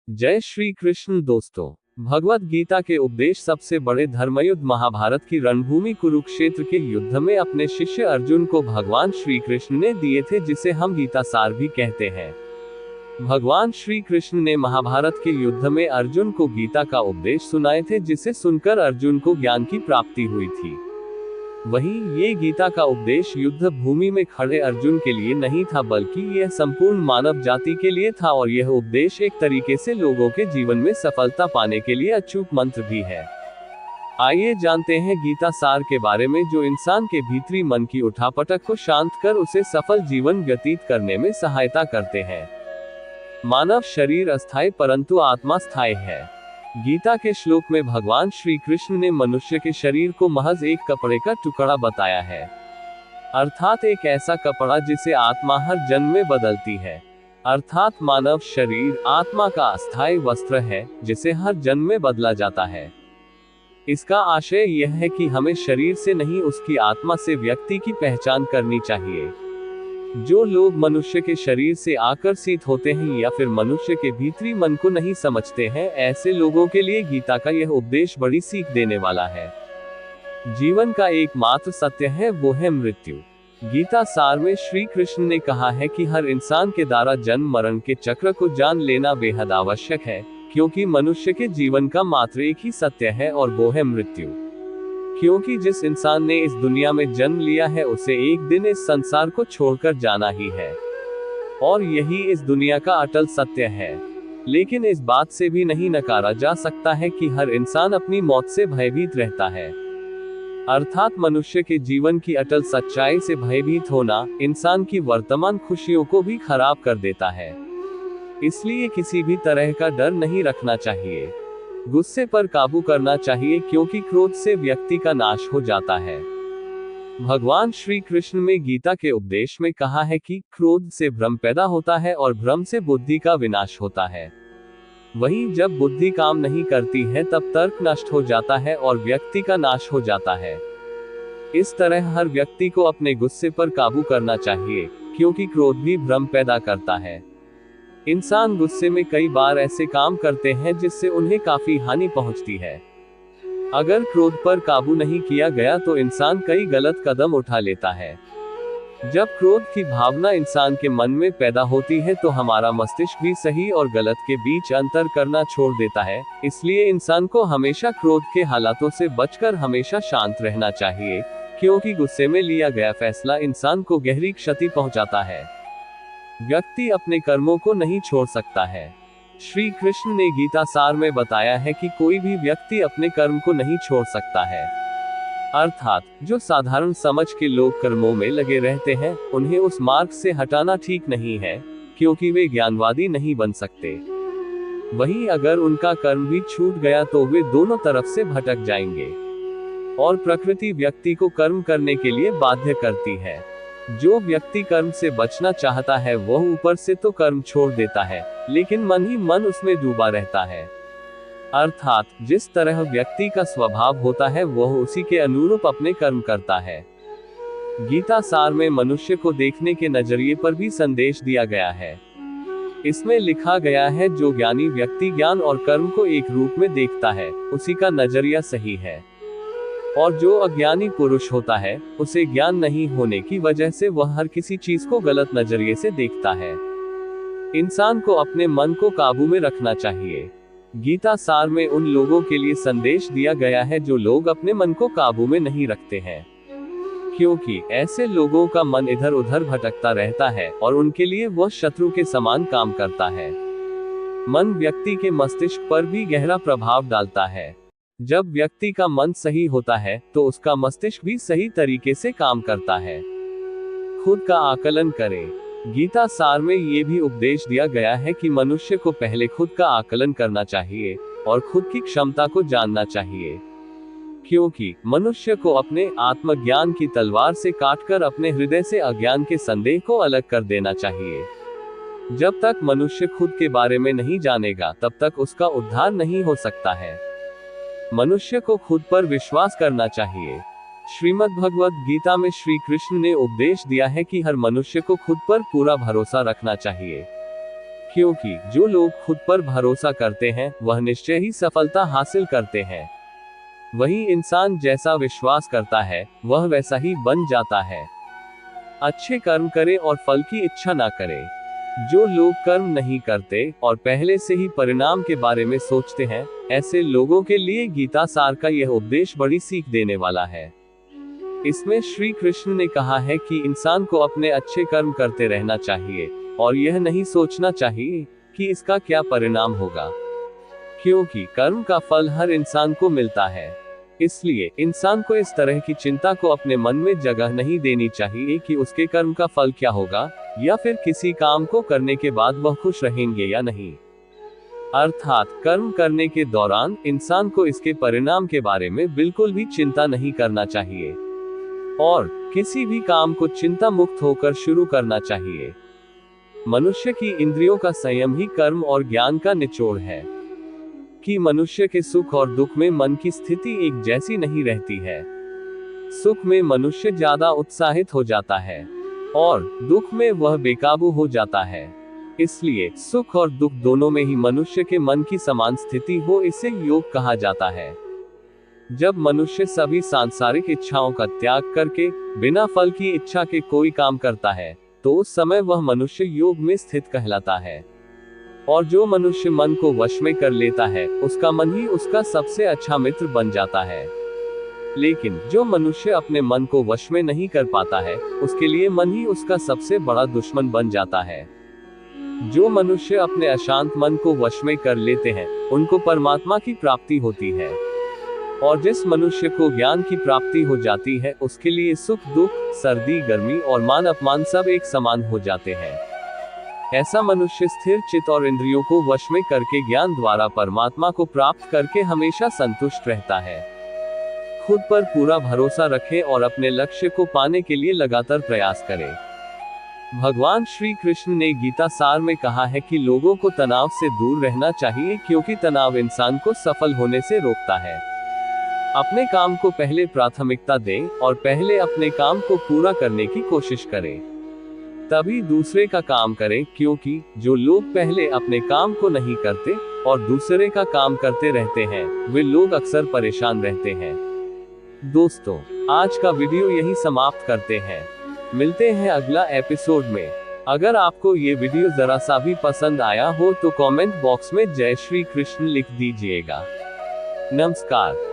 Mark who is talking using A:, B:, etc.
A: जय श्री कृष्ण दोस्तों। भगवत गीता के उपदेश सबसे बड़े धर्मयुद्ध महाभारत की रणभूमि कुरुक्षेत्र के युद्ध में अपने शिष्य अर्जुन को भगवान श्री कृष्ण ने दिए थे, जिसे हम गीता सार भी कहते हैं। भगवान श्री कृष्ण ने महाभारत के युद्ध में अर्जुन को गीता का उपदेश सुनाए थे, जिसे सुनकर अर्जुन को ज्ञान की प्राप्ति हुई थी। वहीं ये गीता का उपदेश युद्ध भूमि में खड़े अर्जुन के लिए नहीं था, बल्कि यह संपूर्ण मानव जाति के लिए था, और यह उपदेश एक तरीके से लोगों के जीवन में सफलता पाने के लिए अचूक मंत्र भी है। आइए जानते हैं गीता सार के बारे में, जो इंसान के भीतरी मन की उठापटक को शांत कर उसे सफल जीवन व्यतीत करने में सहायता करते हैं। मानव शरीर अस्थायी परंतु आत्मा स्थायी है। गीता के श्लोक में भगवान श्री कृष्ण ने मनुष्य के शरीर को महज एक कपड़े का टुकड़ा बताया है, अर्थात एक ऐसा कपड़ा जिसे आत्मा हर जन्म में बदलती है। अर्थात मानव शरीर आत्मा का अस्थायी वस्त्र है, जिसे हर जन्म में बदला जाता है। इसका आशय यह है कि हमें शरीर से नहीं, उसकी आत्मा से व्यक्ति की पहचान करनी चाहिए। जो लोग मनुष्य के शरीर से आकर्षित होते हैं या फिर मनुष्य के भीतरी मन को नहीं समझते हैं, ऐसे लोगों के लिए गीता का यह उपदेश बड़ी सीख देने वाला है। जीवन का एकमात्र सत्य है, वो है मृत्यु। गीता सार में श्री कृष्ण ने कहा है कि हर इंसान के द्वारा जन्म मरण के चक्र को जान लेना बेहद आवश्यक है, क्योंकि मनुष्य के जीवन का मात्र एक ही सत्य है, और वो है मृत्यु। क्योंकि जिस इंसान ने इस दुनिया में जन्म लिया है, उसे एक दिन इस संसार को छोड़कर जाना ही है, और यही इस दुनिया का अटल सत्य है। लेकिन इस बात से भी नहीं नकारा जा सकता है कि हर इंसान अपनी मौत से भयभीत रहता है। अर्थात मनुष्य के जीवन की अटल सच्चाई से भयभीत होना इंसान की वर्तमान खुशियों को भी खराब कर देता है। इसलिए किसी भी तरह का डर नहीं रखना चाहिए। गुस्से पर काबू करना चाहिए, क्योंकि क्रोध से व्यक्ति का नाश हो जाता है। भगवान श्री कृष्ण में गीता के उपदेश में कहा है कि क्रोध से भ्रम पैदा होता है और भ्रम से बुद्धि का विनाश होता है। वहीं जब बुद्धि काम नहीं करती है, तब तर्क नष्ट हो जाता है और व्यक्ति का नाश हो जाता है। इस तरह हर व्यक्ति को अपने गुस्से पर काबू करना चाहिए, क्योंकि क्रोध भी भ्रम पैदा करता है। इंसान गुस्से में कई बार ऐसे काम करते हैं जिससे उन्हें काफी हानि पहुंचती है। अगर क्रोध पर काबू नहीं किया गया तो इंसान कई गलत कदम उठा लेता है। जब क्रोध की भावना इंसान के मन में पैदा होती है, तो हमारा मस्तिष्क भी सही और गलत के बीच अंतर करना छोड़ देता है। इसलिए इंसान को हमेशा क्रोध के हालातों से बचकर हमेशा शांत रहना चाहिए, क्योंकि गुस्से में लिया गया फैसला इंसान को गहरी क्षति पहुंचाता है। व्यक्ति अपने कर्मों को नहीं छोड़ सकता है। श्री कृष्ण ने गीता सार में बताया है कि कोई भी व्यक्ति अपने कर्म को नहीं छोड़ सकता है। अर्थात जो साधारण समझ के लोग कर्मों में लगे रहते हैं, उन्हें उस मार्ग से हटाना ठीक नहीं है, क्योंकि वे ज्ञानवादी नहीं बन सकते। वहीं अगर उनका कर्म भी छूट गया तो वे दोनों तरफ से भटक जाएंगे, और प्रकृति व्यक्ति को कर्म करने के लिए बाध्य करती है। जो व्यक्ति कर्म से बचना चाहता है, वह ऊपर से तो कर्म छोड़ देता है, लेकिन मन ही मन उसमें डूबा रहता है। अर्थात जिस तरह व्यक्ति का स्वभाव होता है, वह उसी के अनुरूप अपने कर्म करता है। गीता सार में मनुष्य को देखने के नजरिए पर भी संदेश दिया गया है। इसमें लिखा गया है, जो ज्ञानी व्यक्ति ज्ञान और कर्म को एक रूप में देखता है, उसी का नजरिया सही है, और जो अज्ञानी पुरुष होता है, उसे ज्ञान नहीं होने की वजह से वह हर किसी चीज को गलत नजरिए से देखता है। इंसान को अपने मन को काबू में रखना चाहिए। गीता सार में उन लोगों के लिए संदेश दिया गया है जो लोग अपने मन को काबू में नहीं रखते हैं, क्योंकि ऐसे लोगों का मन इधर उधर भटकता रहता है और उनके लिए वह शत्रु के समान काम करता है। मन व्यक्ति के मस्तिष्क पर भी गहरा प्रभाव डालता है। जब व्यक्ति का मन सही होता है, तो उसका मस्तिष्क भी सही तरीके से काम करता है। खुद का आकलन करें। गीता सार में ये भी उपदेश दिया गया है कि मनुष्य को पहले खुद का आकलन करना चाहिए और खुद की क्षमता को जानना चाहिए, क्योंकि मनुष्य को अपने आत्मज्ञान की तलवार से काटकर अपने हृदय से अज्ञान के संदेह को अलग कर देना चाहिए। जब तक मनुष्य खुद के बारे में नहीं जानेगा, तब तक उसका उद्धार नहीं हो सकता है। मनुष्य को खुद पर विश्वास करना चाहिए। श्रीमद् भगवद गीता में श्री कृष्ण ने उपदेश दिया है कि हर मनुष्य को खुद पर पूरा भरोसा रखना चाहिए। क्योंकि जो लोग खुद पर भरोसा करते हैं वह निश्चय ही सफलता हासिल करते हैं। वही इंसान जैसा विश्वास करता है वह वैसा ही बन जाता है। अच्छे कर्म करे और फल की इच्छा ना करे। जो लोग कर्म नहीं करते और पहले से ही परिणाम के बारे में सोचते हैं, ऐसे लोगों के लिए गीता सार का यह उपदेश बड़ी सीख देने वाला है। इसमें श्री कृष्ण ने कहा है कि इंसान को अपने अच्छे कर्म करते रहना चाहिए और यह नहीं सोचना चाहिए कि इसका क्या परिणाम होगा, क्योंकि कर्म का फल हर इंसान को मिलता है। इसलिए इंसान को इस तरह की चिंता को अपने मन में जगह नहीं देनी चाहिए कि उसके कर्म का फल क्या होगा या फिर किसी काम को करने के बाद वह खुश रहेंगे या नहीं। अर्थात कर्म करने के दौरान इंसान को इसके परिणाम के बारे में बिल्कुल भी चिंता नहीं करना चाहिए और किसी भी काम को चिंता मुक्त होकर शुरू करना चाहिए। मनुष्य की इंद्रियों का संयम ही कर्म और ज्ञान का निचोड़ है कि मनुष्य के सुख और दुख में मन की स्थिति एक जैसी नहीं रहती है। सुख में मनुष्य ज्यादा उत्साहित हो जाता है और दुख में वह बेकाबू हो जाता है। इसलिए सुख और दुख दोनों में ही मनुष्य के मन की समान स्थिति हो, इसे योग कहा जाता है। जब मनुष्य सभी सांसारिक इच्छाओं का त्याग करके बिना फल की इच्छा के कोई काम करता है तो उस समय वह मनुष्य योग में स्थित कहलाता है। और जो मनुष्य मन को वश में कर लेता है उसका मन ही उसका सबसे अच्छा मित्र बन जाता है। लेकिन जो मनुष्य अपने मन को वश में नहीं कर पाता है उसके लिए मन ही उसका सबसे बड़ा दुश्मन बन जाता है। जो मनुष्य अपने अशांत मन को वश में कर लेते हैं उनको परमात्मा की प्राप्ति होती है और जिस मनुष्य को ज्ञान की प्राप्ति हो जाती है उसके लिए सुख दुख, सर्दी गर्मी और मान अपमान सब एक समान हो जाते हैं। ऐसा मनुष्य स्थिर चित्त और इंद्रियों को वश में करके ज्ञान द्वारा परमात्मा को प्राप्त करके हमेशा संतुष्ट रहता है। खुद पर पूरा भरोसा रखें और अपने लक्ष्य को पाने के लिए लगातार प्रयास करें। भगवान श्री कृष्ण ने गीता सार में कहा है कि लोगों को तनाव से दूर रहना चाहिए क्योंकि तनाव इंसान को सफल होने से रोकता है। अपने काम को पहले प्राथमिकता दें और पहले अपने काम को पूरा करने की कोशिश करें, तभी दूसरे का काम करें, क्योंकि जो लोग पहले अपने काम को नहीं करते और दूसरे का काम करते रहते हैं वे लोग अक्सर परेशान रहते हैं। दोस्तों, आज का वीडियो यही समाप्त करते हैं। मिलते हैं अगला एपिसोड में। अगर आपको ये वीडियो जरा सा भी पसंद आया हो तो कमेंट बॉक्स में जय श्री कृष्ण लिख दीजिएगा। नमस्कार।